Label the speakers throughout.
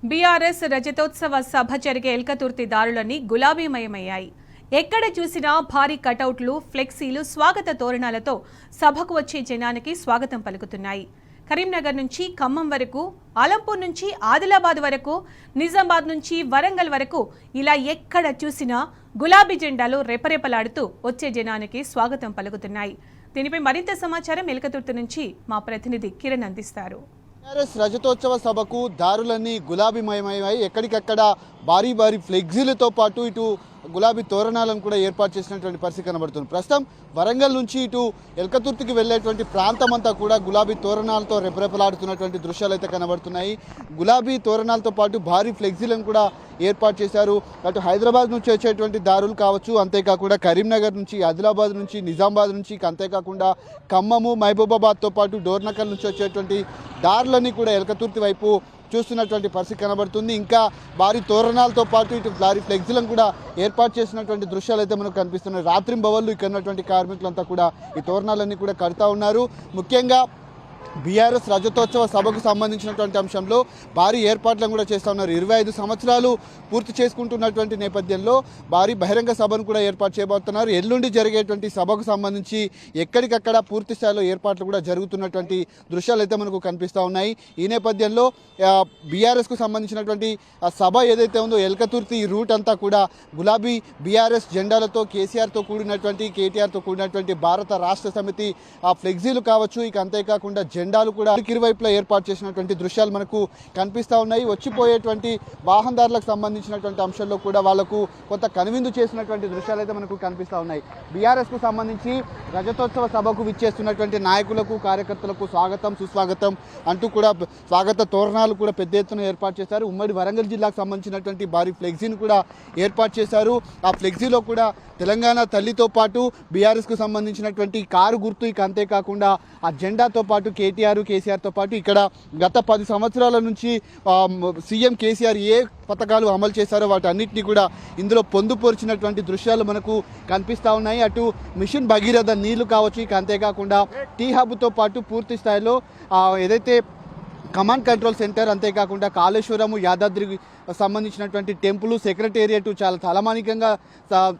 Speaker 1: BRS రజతోత్సవ సభ జరిగే ఎల్కతుర్తి దారులన్నీ గులాబీమయమయ్యాయి. ఎక్కడ చూసినా భారీ కటౌట్లు, ఫ్లెక్సీలు, స్వాగత తోరణాలతో సభకు వచ్చే జనానికి స్వాగతం పలుకుతున్నాయి. కరీంనగర్ నుంచి ఖమ్మం వరకు, ఆలంపూర్ నుంచి ఆదిలాబాద్ వరకు, నిజామాబాద్ నుంచి వరంగల్ వరకు ఇలా ఎక్కడ చూసినా గులాబీ జెండాలు రెపరెపలాడుతూ వచ్చే జనానికి స్వాగతం పలుకుతున్నాయి. దీనిపై మరింత సమాచారం ఎల్కతుర్తి నుంచి మా ప్రతినిధి కిరణ్ అందిస్తారు.
Speaker 2: బీఆర్ఎస్ రజతోత్సవ సభకు దారులన్నీ గులాబీమయమయ్యాయి. ఎక్కడికక్కడ భారీ భారీ ఫ్లెక్సీలతో పాటు ఇటు గులాబీ తోరణాలను కూడా ఏర్పాటు చేసినటువంటి పరిస్థితి కనబడుతుంది. ప్రస్తుతం వరంగల్ నుంచి ఇటు ఎల్కతుర్తికి వెళ్ళేటువంటి ప్రాంతం అంతా కూడా గులాబీ తోరణాలతో రెపరెపలాడుతున్నటువంటి దృశ్యాలు అయితే కనబడుతున్నాయి. గులాబీ తోరణాలతో పాటు భారీ ఫ్లెక్సీలను కూడా ఏర్పాటు చేశారు. అటు హైదరాబాద్ నుంచి వచ్చేటువంటి దారులు కావచ్చు, అంతేకాకుండా కరీంనగర్ నుంచి, ఆదిలాబాద్ నుంచి, నిజామాబాద్ నుంచి, అంతేకాకుండా ఖమ్మము, మహబూబాబాద్తో పాటు డోర్నకల్ నుంచి వచ్చేటువంటి దారులన్నీ కూడా ఎల్కతుర్తి వైపు చూస్తున్నటువంటి పరిస్థితి కనబడుతుంది. ఇంకా భారీ తోరణాలతో పాటు ఇటు భారీ ఫ్లెక్సీలను కూడా ఏర్పాటు చేసినటువంటి దృశ్యాలు అయితే మనకు కనిపిస్తున్నాయి. రాత్రింబవళ్ళు ఇక్కడ ఉన్నటువంటి కార్మికులంతా కూడా ఈ తోరణాలన్నీ కూడా కడతా ఉన్నారు. ముఖ్యంగా బీఆర్ఎస్ రజతోత్సవ సభకు సంబంధించినటువంటి అంశంలో భారీ ఏర్పాట్లను కూడా చేస్తూ ఉన్నారు. 25 సంవత్సరాలు పూర్తి చేసుకుంటున్నటువంటి నేపథ్యంలో భారీ బహిరంగ సభను కూడా ఏర్పాటు చేయబోతున్నారు. ఎల్లుండి జరిగేటువంటి సభకు సంబంధించి ఎక్కడికక్కడ పూర్తి స్థాయిలో ఏర్పాట్లు కూడా జరుగుతున్నటువంటి దృశ్యాలు అయితే మనకు కనిపిస్తూ ఉన్నాయి. ఈ నేపథ్యంలో బీఆర్ఎస్కు సంబంధించినటువంటి సభ ఏదైతే ఉందో ఎల్కతుర్తి ఈ రూట్ అంతా కూడా గులాబీ బీఆర్ఎస్ జెండాలతో, కేసీఆర్తో కూడినటువంటి, కేటీఆర్తో కూడినటువంటి భారత రాష్ట్ర సమితి ఫ్లెక్సీలు కావచ్చు, ఇక అంతేకాకుండా జెండాలు కూడా ఇరువైపులా ఏర్పాటు చేసినటువంటి దృశ్యాలు మనకు కనిపిస్తూ ఉన్నాయి. వచ్చిపోయేటువంటి వాహనదారులకు సంబంధించినటువంటి అంశాల్లో కూడా వాళ్లకు కొంత కనువిందు చేసినటువంటి దృశ్యాలు అయితే మనకు కనిపిస్తూ ఉన్నాయి. బీఆర్ఎస్కు సంబంధించి రజతోత్సవ సభకు విచ్చేస్తున్నటువంటి నాయకులకు, కార్యకర్తలకు స్వాగతం, సుస్వాగతం అంటూ కూడా స్వాగత తోరణాలు కూడా పెద్ద ఎత్తున ఏర్పాటు చేశారు. ఉమ్మడి వరంగల్ జిల్లాకు సంబంధించినటువంటి భారీ ఫ్లెక్సీని కూడా ఏర్పాటు చేశారు. ఆ ఫ్లెక్సీలో కూడా తెలంగాణ తల్లితో పాటు బీఆర్ఎస్కు సంబంధించినటువంటి కారు గుర్తు, ఇక అంతేకాకుండా ఆ జెండాతో పాటు కేటీఆర్, కేసీఆర్తో పాటు ఇక్కడ గత 10 సంవత్సరాల నుంచి సీఎం కేసీఆర్ ఏ పథకాలు అమలు చేశారో వాటన్నిటిని కూడా ఇందులో పొందుపరిచినటువంటి దృశ్యాలు మనకు కనిపిస్తూ ఉన్నాయి. అటు మిషన్ భగీరథ నీళ్లు కావచ్చు, ఇక అంతేకాకుండా టీ హబ్తో పాటు పూర్తి స్థాయిలో ఏదైతే కమాండ్ కంట్రోల్ సెంటర్, అంతేకాకుండా కాళేశ్వరము, యాదాద్రి సంబంధించినటువంటి టెంపుల్, సెక్రటేరియట్ చాలా తలమానికంగా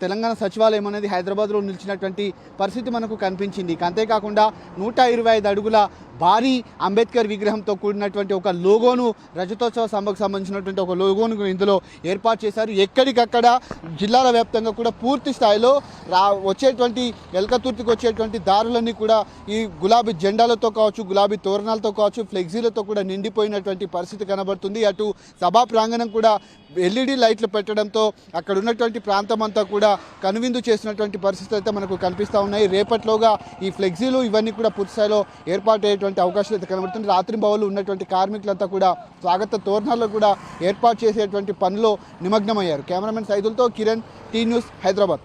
Speaker 2: తెలంగాణ సచివాలయం అనేది హైదరాబాద్లో నిలిచినటువంటి పరిస్థితి మనకు కనిపించింది. అంతేకాకుండా 125 అడుగుల భారీ అంబేద్కర్ విగ్రహంతో కూడినటువంటి ఒక లోగోను, రజతోత్సవ సభకు సంబంధించినటువంటి ఒక లోగోను ఇందులో ఏర్పాటు చేశారు. ఎక్కడికక్కడ జిల్లాల వ్యాప్తంగా కూడా పూర్తి స్థాయిలో వచ్చేటువంటి ఎల్కతుర్తికి వచ్చేటువంటి దారులన్నీ కూడా ఈ గులాబీ జెండాలతో కావచ్చు, గులాబీ తోరణాలతో కావచ్చు, ఫ్లెక్సీలతో కూడా నిండిపోయినటువంటి పరిస్థితి కనబడుతుంది. అటు సభా ప్రాంగణం కూడా LED లైట్లు పెట్టడంతో అక్కడ ఉన్నటువంటి ప్రాంతం అంతా కూడా కనువిందు చేసినటువంటి పరిస్థితులు అయితే మనకు కనిపిస్తూ ఉన్నాయి. రేపట్లోగా ఈ ఫ్లెక్సీలు ఇవన్నీ కూడా పూర్తి స్థాయిలో ఏర్పాటు అయ్యేటువంటి అవకాశాలు అయితే కనబడుతుంది. రాత్రింబవళ్ళు ఉన్నటువంటి కార్మికులంతా కూడా స్వాగత తోరణాలు కూడా ఏర్పాటు చేసేటువంటి పనిలో నిమగ్నమయ్యారు. కెమెరామెన్ సైదులతో కిరణ్, టీ న్యూస్, హైదరాబాద్.